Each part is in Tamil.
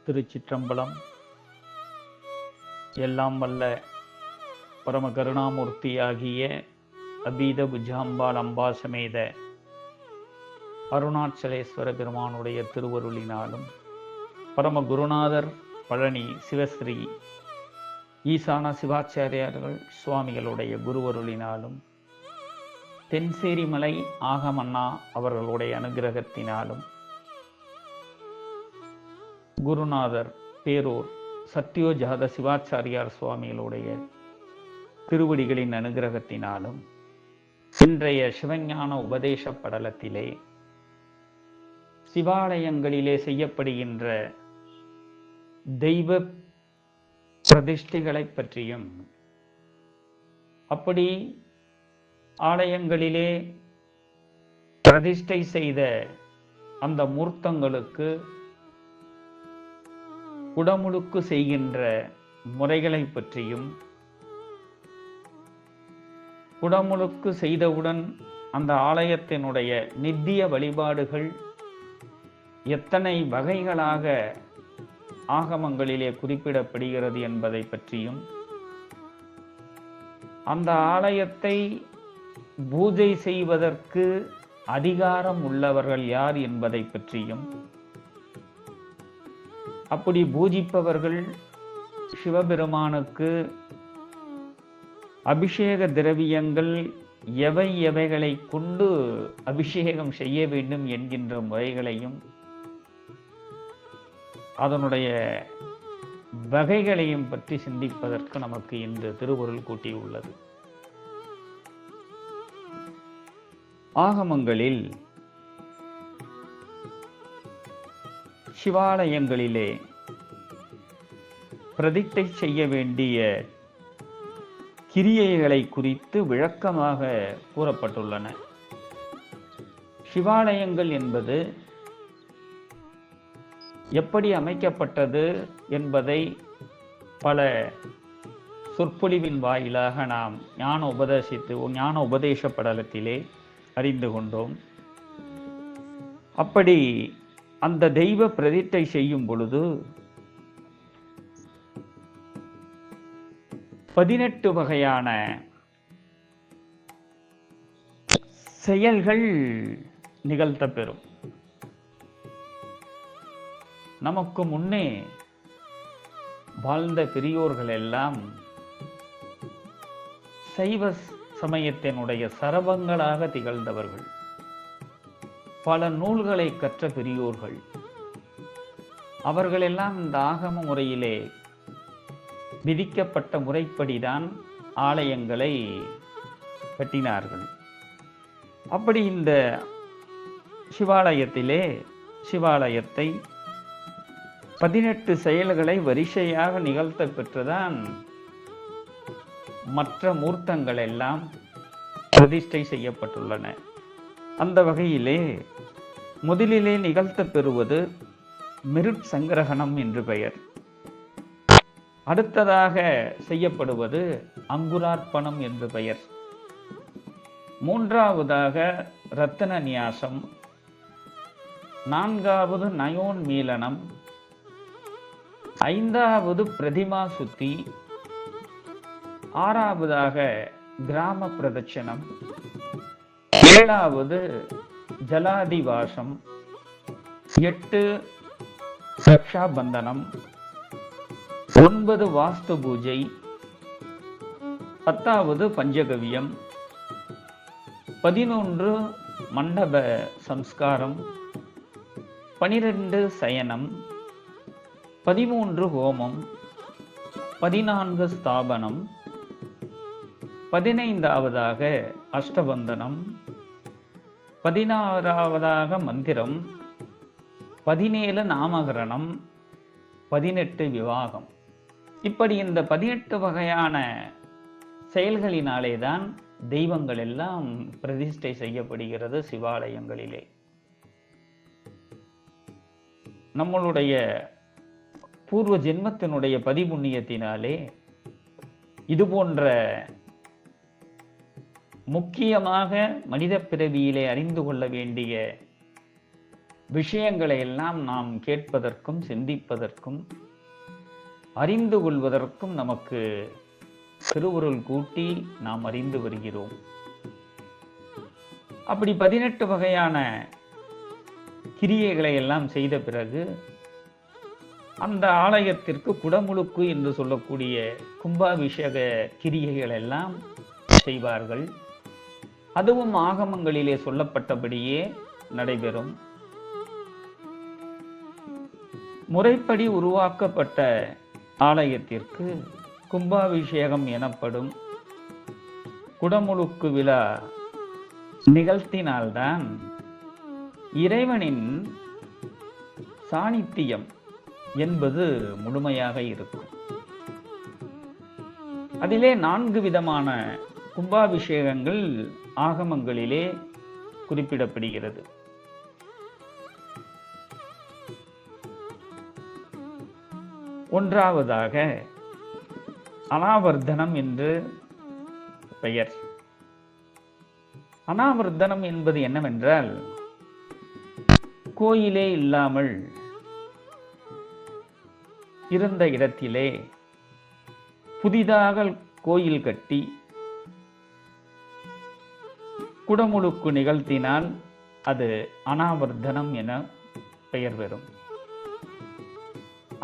திருச்சிற்றம்பலம். எல்லாம் வல்ல பரம கருணாமூர்த்தியாகிய அபீத புஜாம்பாள் அம்பா சமேத அருணாச்சலேஸ்வர பெருமானுடைய திருவருளினாலும், பரம குருநாதர் பழனி சிவஸ்ரீ ஈசான சிவாச்சாரியார்கள் சுவாமிகளுடைய குருவருளினாலும், தென்சேரி மலை ஆகமன்னா அவர்களுடைய அனுகிரகத்தினாலும், குருநாதர் பேரூர் சத்யோஜாத சிவாச்சாரியார் சுவாமிகளுடைய திருவடிகளின் அனுகிரகத்தினாலும், இன்றைய சிவஞான உபதேச படலத்திலே சிவாலயங்களிலே செய்யப்படுகின்ற தெய்வ பிரதிஷ்டைகளை பற்றியும், அப்படி ஆலயங்களிலே பிரதிஷ்டை செய்த அந்த மூர்த்தங்களுக்கு குடமுழுக்கு செய்கின்ற முறைகளை பற்றியும், குடமுழுக்கு செய்தவுடன் அந்த ஆலயத்தினுடைய நித்திய வழிபாடுகள் எத்தனை வகைகளாக ஆகமங்களிலே குறிப்பிடப்படுகிறது என்பதை பற்றியும், அந்த ஆலயத்தை பூஜை செய்வதற்கு அதிகாரம் உள்ளவர்கள் யார் என்பதை பற்றியும், அப்படி பூஜிப்பவர்கள் சிவபெருமானுக்கு அபிஷேக திரவியங்கள் எவை எவைகளை கொண்டு அபிஷேகம் செய்ய வேண்டும் என்கின்ற முறைகளையும், அதனுடைய வகைகளையும் பற்றி சிந்திப்பதற்கு நமக்கு இன்று திருவருள் கூட்டியுள்ளது. ஆகமங்களில் சிவாலயங்களிலே பிரதிஷ்டை செய்ய வேண்டிய கிரியைகளை குறித்து விளக்கமாக கூறப்பட்டுள்ளன. சிவாலயங்கள் என்பது எப்படி அமைக்கப்பட்டது என்பதை பல சொற்பொழிவின் வாயிலாக நாம் ஞான உபதேச படலத்திலே அறிந்து கொண்டோம். அப்படி அந்த தெய்வ பிரதிஷ்டை செய்யும் பொழுது 18 வகையான செயல்கள் நிகழ்த்தப்பெறும். நமக்கு முன்னே வாழ்ந்த பெரியோர்கள் எல்லாம் சைவ சமயத்தினுடைய சரபங்களாக திகழ்ந்தவர்கள், பல நூல்களை கற்ற பெரியோர்கள். அவர்களெல்லாம் இந்த ஆகம முறையிலே விதிக்கப்பட்ட முறைப்படிதான் ஆலயங்களை கட்டினார்கள். அப்படி இந்த சிவாலயத்தை 18 செயல்களை வரிசையாக நிகழ்த்த பெற்றுதான் மற்ற மூர்த்தங்கள் எல்லாம் பிரதிஷ்டை செய்யப்பட்டுள்ளன. அந்த வகையிலே முதலிலே நிகழ்த்த பெறுவது மிருட் சங்கிரகணம் என்று பெயர். அடுத்ததாக செய்யப்படுவது அங்குரார்ப்பணம் என்று பெயர். மூன்றாவதாக ரத்தன நியாசம், நான்காவது நயோன்மீலனம், ஐந்தாவது பிரதிமா சுத்தி, ஆறாவதாக கிராம பிரதட்சணம், ஏழாவது ஜலாதிவாசம், 8 ரக்ஷாபந்தனம், 9 வாஸ்து பூஜை, 10வது பஞ்சகவியம், 11 மண்டப சம்ஸ்காரம், 12 சயனம், 13 ஹோமம், 14 ஸ்தாபனம், 15வதாக அஷ்டபந்தனம், 16வதாக மந்திரம், 17 நாமகரணம், 18 விவாகம். இப்படி இந்த 18 வகையான செயல்களினாலேதான் தெய்வங்கள் எல்லாம் பிரதிஷ்டை செய்யப்படுகிறது சிவாலயங்களிலே. நம்மளுடைய பூர்வ ஜென்மத்தினுடைய பதிபுண்ணியத்தினாலே இது போன்ற முக்கியமாக மனித பிறவியிலே அறிந்து கொள்ள வேண்டிய விஷயங்களை எல்லாம் நாம் கேட்பதற்கும் சிந்திப்பதற்கும் அறிந்து கொள்வதற்கும் நமக்கு திருவுருள் கூட்டி நாம் அறிந்து வருகிறோம். அப்படி 18 வகையான கிரியைகளை எல்லாம் செய்த பிறகு அந்த ஆலயத்திற்கு குடமுழுக்கு என்று சொல்லக்கூடிய கும்பாபிஷேக கிரியைகள் எல்லாம் செய்வார்கள். அதுவும் ஆகமங்களிலே சொல்லப்பட்டபடியே நடைபெறும். முறைப்படி உருவாக்கப்பட்ட ஆலயத்திற்கு கும்பாபிஷேகம் எனப்படும் குடமுழுக்கு விழா நிகழ்த்தினால்தான் இறைவனின் சாநித்தியம் என்பது முழுமையாக இருக்கும். அதிலே 4 விதமான கும்பாபிஷேகங்கள் ஆகமங்களிலே குறிப்பிடப்படுகிறது. ஒன்றாவதாக அனாவர்த்தனம் என்று பெயர். அனாவர்த்தனம் என்பது என்னவென்றால், கோயிலே இல்லாமல் இருந்த இடத்திலே புதிதாக கோயில் கட்டி குடமுழுக்கு நிகழ்த்தினால் அது அனாவர்த்தனம் என பெயர் பெறும்.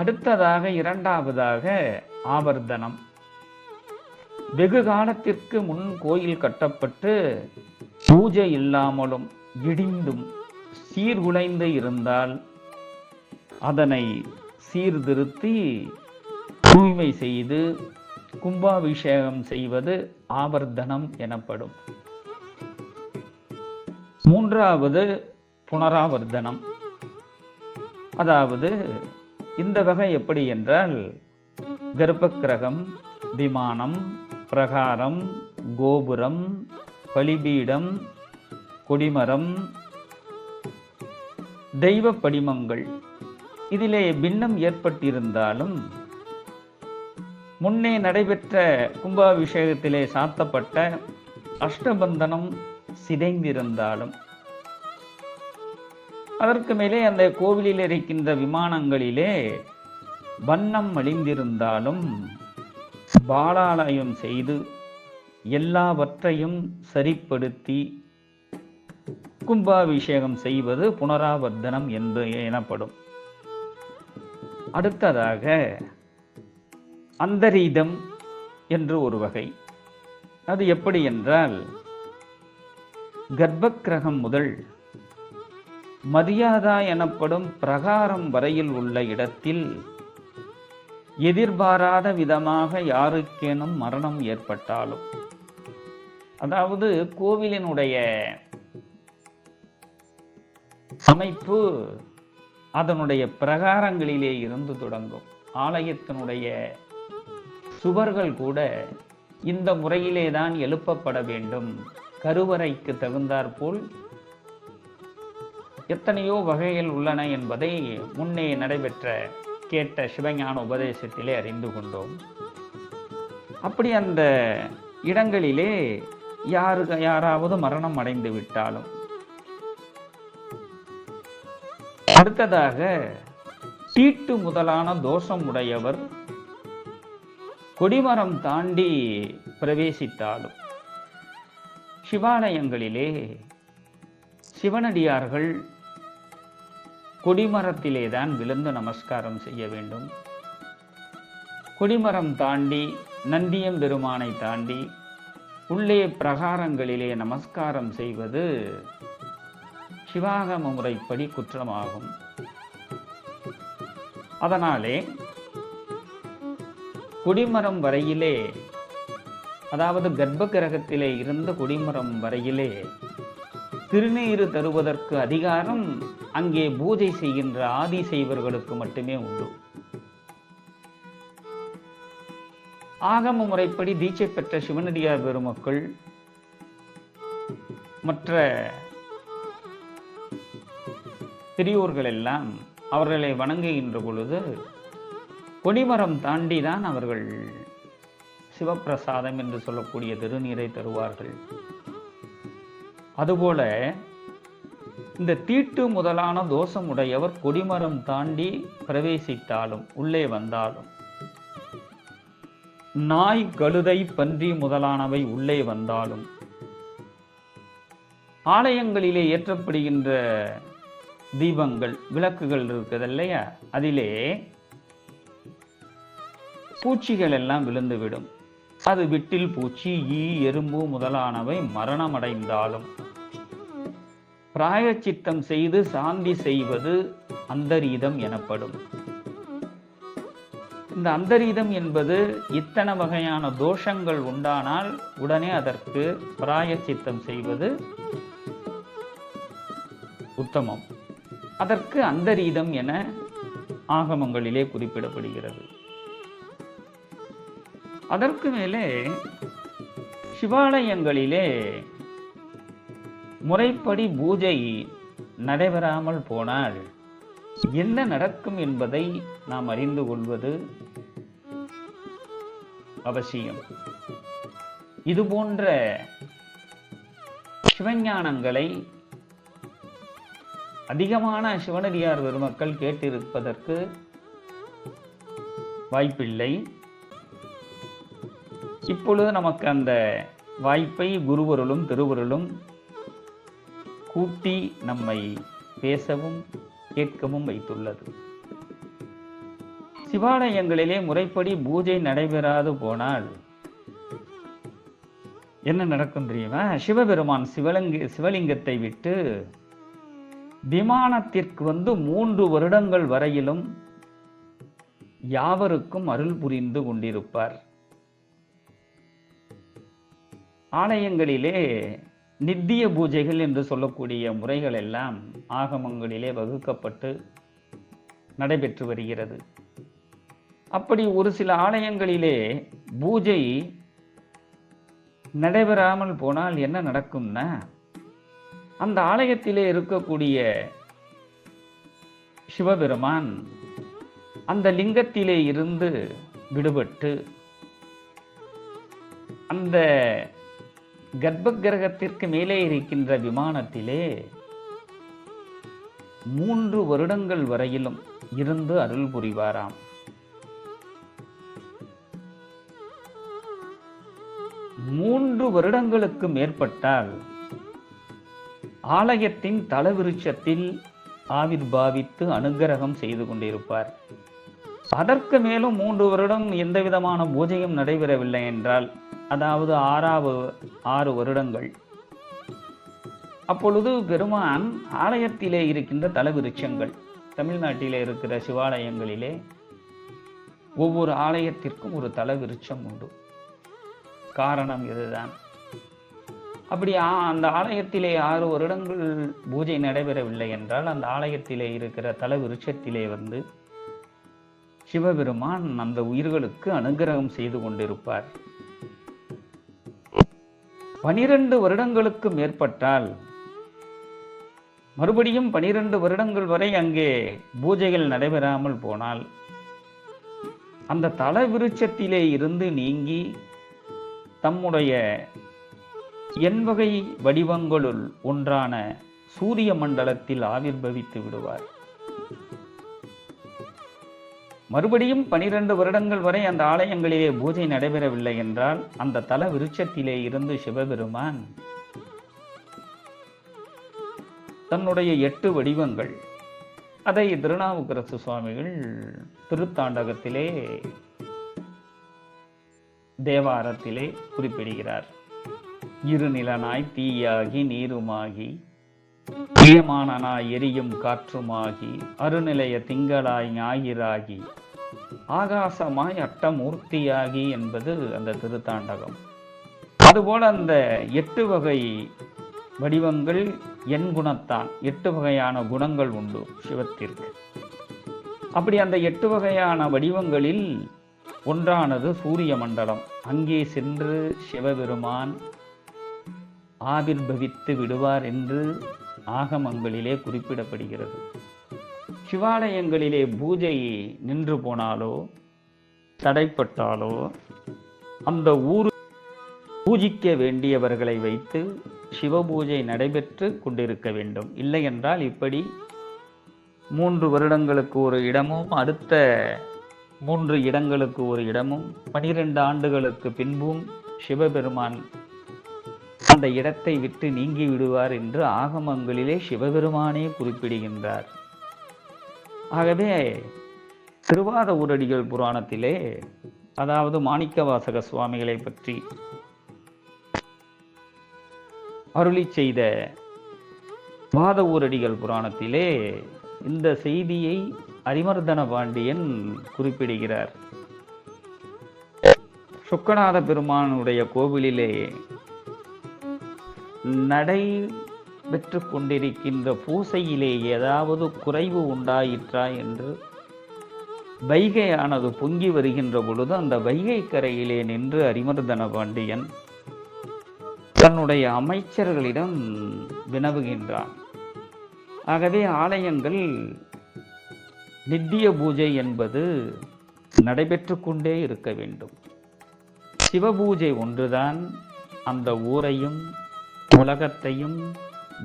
அடுத்ததாக இரண்டாவதாக ஆவர்த்தனம். வெகு காலத்திற்கு முன் கோயில் கட்டப்பட்டு பூஜை இல்லாமலும் இடிந்தும் சீர்குலைந்து இருந்தால் அதனை சீர்திருத்தி தூய்மை செய்து கும்பாபிஷேகம் செய்வது ஆவர்த்தனம் எனப்படும். மூன்றாவது புனராவர்த்தனம். அதாவது இந்த வகை எப்படி என்றால், கர்ப்பக்கிரகம், விமானம், பிரகாரம், கோபுரம், பலிபீடம், கொடிமரம், தெய்வ படிமங்கள் இதிலே பின்னம் ஏற்பட்டிருந்தாலும் முன்னே நடைபெற்ற கும்பாபிஷேகத்திலே சாத்தப்பட்ட அஷ்டபந்தனம் சிதைந்திருந்தாலும் அதற்கு மேலே அந்த கோவிலில் இருக்கின்ற விமானங்களிலே வண்ணம் அழிந்திருந்தாலும் பாலாலயம் செய்து எல்லாவற்றையும் சரிப்படுத்தி கும்பாபிஷேகம் செய்வது புனராவர்த்தனம் என்று எனப்படும். அடுத்ததாக அந்தரீதம் என்று ஒரு வகை. அது எப்படி என்றால், கர்ப்பக்கிரகம் முதல் மரியாதா எனப்படும் பிரகாரம் வரையில் உள்ள இடத்தில் எதிர்பாராத விதமாக யாருக்கேனும் மரணம் ஏற்பட்டாலும், அதாவது கோவிலினுடைய அமைப்பு அதனுடைய பிரகாரங்களிலே இருந்து தொடங்கும். ஆலயத்தினுடைய சுவர்கள் கூட இந்த முறையிலே தான் எழுப்பப்பட வேண்டும். கருவறைக்கு தகுந்தாற்போல் எத்தனையோ வகைகள் உள்ளன என்பதை முன்னே நடைபெற்ற கேட்ட சிவஞான உபதேசத்திலே அறிந்து கொண்டோம். அப்படி அந்த இடங்களிலே யாராவது மரணம் அடைந்து விட்டாலும், அடுத்ததாக தீட்டு முதலான தோஷம் உடையவர் கொடிமரம் தாண்டி பிரவேசித்தாலும், சிவாலயங்களிலே சிவனடியார்கள் கொடிமரத்திலே தான் விழுந்து நமஸ்காரம் செய்ய வேண்டும். கொடிமரம் தாண்டி நந்தியம் பெருமானை தாண்டி உள்ளே பிரகாரங்களிலே நமஸ்காரம் செய்வது சிவாகம முறைப்படி குற்றமாகும். அதனாலே கொடிமரம் வரையிலே, அதாவது கர்ப்ப கிரகத்திலே இருந்த கொடிமரம் வரையிலே திருநீறு தருவதற்கு அதிகாரம் அங்கே பூஜை செய்கின்ற ஆதி செய்வர்களுக்கு மட்டுமே உண்டு. ஆகம முறைப்படி தீட்சை பெற்ற சிவனடியார் பெருமக்கள் மற்ற பெரியோர்கள் எல்லாம் அவர்களை வணங்குகின்ற பொழுது கொடிமரம் தாண்டி தான் அவர்கள் சிவப்பிரசாதம் என்று சொல்லக்கூடிய திருநீரை தருவார்கள். அதுபோல இந்த தீட்டு முதலான தோஷமுடையவர் கொடிமரம் தாண்டி பிரவேசித்தாலும் உள்ளே வந்தாலும், நாய் கழுதை பன்றி முதலானவை உள்ளே வந்தாலும், ஆலயங்களிலே ஏற்றப்படுகின்ற தீபங்கள் விளக்குகள் இருக்குது இல்லையா, அதிலே பூச்சிகள் எல்லாம் விழுந்துவிடும். அது விட்டில் பூச்சி, ஈ, எறும்பு முதலானவை மரணமடைந்தாலும் பிராயச்சித்தம் செய்து சாந்தி செய்வது அந்தரீதம் எனப்படும். இந்த அந்தரீதம் என்பது இத்தனை வகையான தோஷங்கள் உண்டானால் உடனே அதற்கு பிராயச்சித்தம் செய்வது உத்தமம். அதற்கு அந்தரீதம் என ஆகமங்களிலே குறிப்பிடப்படுகிறது. அதற்கு மேலே சிவாலயங்களிலே முறைப்படி பூஜை நடைபெறாமல் போனால் என்ன நடக்கும் என்பதை நாம் அறிந்து கொள்வது அவசியம். இது போன்ற சிவஞானங்களை அதிகமான சிவனடியார் பெருமக்கள் கேட்டிருப்பதற்கு வாய்ப்பில்லை. இப்பொழுது நமக்கு அந்த வாய்ப்பை குருவருளும் திருவருளும் கூட்டி நம்மை பேசவும் கேட்கவும் வைத்துள்ளது. சிவாலயங்களிலே முறைப்படி பூஜை நடைபெறாது போனால் என்ன நடக்கும் தெரியுமா? சிவபெருமான் சிவலிங்கத்தை விட்டு விமானத்திற்கு 3 வருடங்கள் வரையிலும் யாவருக்கும் அருள் புரிந்து கொண்டிருப்பார். ஆலயங்களிலே நித்திய பூஜைகள் என்று சொல்லக்கூடிய முறைகள் எல்லாம் ஆகமங்களிலே வகுக்கப்பட்டு நடைபெற்று வருகிறது. அப்படி ஒரு சில ஆலயங்களிலே பூஜை நடைபெறாமல் போனால் என்ன நடக்கும்னா, அந்த ஆலயத்திலே இருக்கக்கூடிய சிவபெருமான் அந்த லிங்கத்திலே இருந்து விடுபட்டு அந்த கர்ப்ப கிரகத்திற்கு மேலே இருக்கின்ற விமானத்திலே 3 வருடங்கள் வரையிலும் இருந்து அருள் புரிவாராம். மூன்று வருடங்களுக்கு மேற்பட்டால் ஆலயத்தின் தலவிருட்சத்தில் ஆவிர்பாவித்து அனுக்கிரகம் செய்து கொண்டிருப்பார். அதற்கு மேலும் 3 வருடம் எந்த விதமான பூஜையும் நடைபெறவில்லை என்றால், அதாவது 6 வருடங்கள், அப்பொழுது பெருமான் ஆலயத்திலே இருக்கின்ற தலவிருட்சங்கள், தமிழ்நாட்டிலே இருக்கிற சிவாலயங்களிலே ஒவ்வொரு ஆலயத்திற்கும் ஒரு தலவிருட்சம் உண்டு. காரணம் இதுதான். அப்படி அந்த ஆலயத்திலே 6 வருடங்கள் பூஜை நடைபெறவில்லை என்றால், அந்த ஆலயத்திலே இருக்கிற தலவிருட்சத்திலே சிவபெருமான் அந்த உயிர்களுக்கு அனுக்கிரகம் செய்து கொண்டிருப்பார். 12 வருடங்களுக்கு மேற்பட்டால் மறுபடியும் 12 வருடங்கள் வரை அங்கே பூஜைகள் நடைபெறாமல் போனால், அந்த தலவிருட்சத்திலே இருந்து நீங்கி தம்முடைய எண்வகை வடிவங்களுள் ஒன்றான சூரிய மண்டலத்தில் ஆவிர்பவித்து விடுவார். மறுபடியும் 12 வருடங்கள் வரை அந்த ஆலயங்களிலே பூஜை நடைபெறவில்லை என்றால், அந்த தல விருட்சத்திலே இருந்து சிவபெருமான் தன்னுடைய 8 வடிவங்கள், அதை திருநாவுக்கரசு சுவாமிகள் திருத்தாண்டகத்திலே தேவாரத்திலே குறிப்பிடுகிறார். இருநிலனாய் தீயாகி நீருமாகி பிரியமானனாய் எரியும் காற்றுமாகி அருநிலைய திங்களாய் ஞாயிறாகி ஆகாசமாய் அட்டமூர்த்தியாகி என்பது அந்த திருத்தாண்டகம். அதுபோல அந்த 8 வகை வடிவங்கள் என் குணத்தான். 8 வகையான குணங்கள் உண்டு சிவத்திற்கு. அப்படி அந்த 8 வகையான வடிவங்களில் ஒன்றானது சூரிய மண்டலம். அங்கே சென்று சிவபெருமான் ஆவிர்பவித்து விடுவார் என்று ஆகமங்களிலே குறிப்பிடப்படுகிறது. சிவாலயங்களிலே பூஜை நின்று போனாலோ தடைப்பட்டாலோ அந்த ஊர் பூஜிக்க வேண்டியவர்களை வைத்து சிவபூஜை நடைபெற்று கொண்டிருக்க வேண்டும். இல்லை என்றால் இப்படி 3 வருடங்களுக்கு ஒரு இடமும், அடுத்த 3 இடங்களுக்கு ஒரு இடமும், 12 ஆண்டுகளுக்கு பின்பும் சிவபெருமான் அந்த இடத்தை விட்டு நீங்கி விடுவார் என்று ஆகமங்களிலே சிவபெருமானே குறிப்பிடுகின்றார். ஆகவே திருவாத ஊரடிகள் புராணத்திலே, அதாவது மாணிக்கவாசக சுவாமிகளை பற்றி அருளி செய்த வாத ஊரடிகள் புராணத்திலே இந்த செய்தியை அரிமர்தன பாண்டியன் குறிப்பிடுகிறார். சொக்கநாத பெருமானுடைய கோவிலிலே நடைபெற்று கொண்டிருக்கின்ற பூசையிலே ஏதாவது குறைவு உண்டாயிற்றா என்று வைகையானது பொங்கி வருகின்ற பொழுது அந்த வைகை கரையிலே நின்று அரிமர்தன பாண்டியன் தன்னுடைய அமைச்சர்களிடம் வினவுகின்றான். ஆகவே ஆலயங்கள் நித்திய பூஜை என்பது நடைபெற்று கொண்டே இருக்க வேண்டும். சிவபூஜை ஒன்றுதான் அந்த ஊரையும் உலகத்தையும்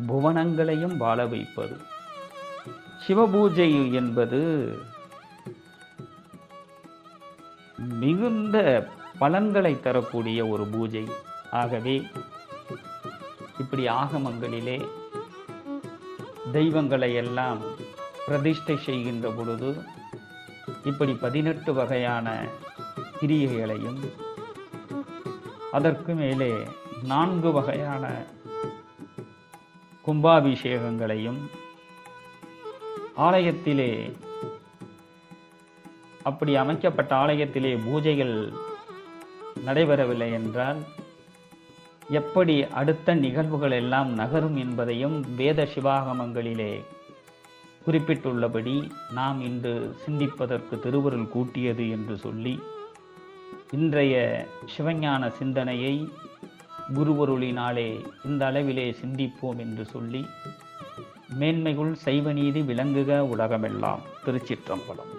புவனங்களையும் வாழ வைப்பது. சிவபூஜை என்பது மிகுந்த பலன்களை தரக்கூடிய ஒரு பூஜை. ஆகவே இப்படி ஆகமங்களிலே தெய்வங்களை எல்லாம் பிரதிஷ்டை செய்கின்ற பொழுது இப்படி 18 வகையான கிரியைகளையும், அதற்கு மேலே 4 வகையான கும்பாபிஷேகங்களையும் ஆலயத்திலே, அப்படி அமைக்கப்பட்ட ஆலயத்திலே பூஜைகள் நடைபெறவில்லை என்றால் எப்படி அடுத்த நிகழ்வுகள் எல்லாம் நகரும் என்பதையும் வேத சிவாகமங்களிலே குறிப்பிட்டுள்ளபடி நாம் இன்று சிந்திப்பதற்கு திருவருள் கூட்டியது என்று சொல்லி, இன்றைய சிவஞான சிந்தனையை குருவருளினாலே இந்த அளவிலே சிந்திப்போம் என்று சொல்லி, மேன்மைகுள் சைவநீதி விளங்குக உலகமெல்லாம். திருச்சிற்றம்பலம்.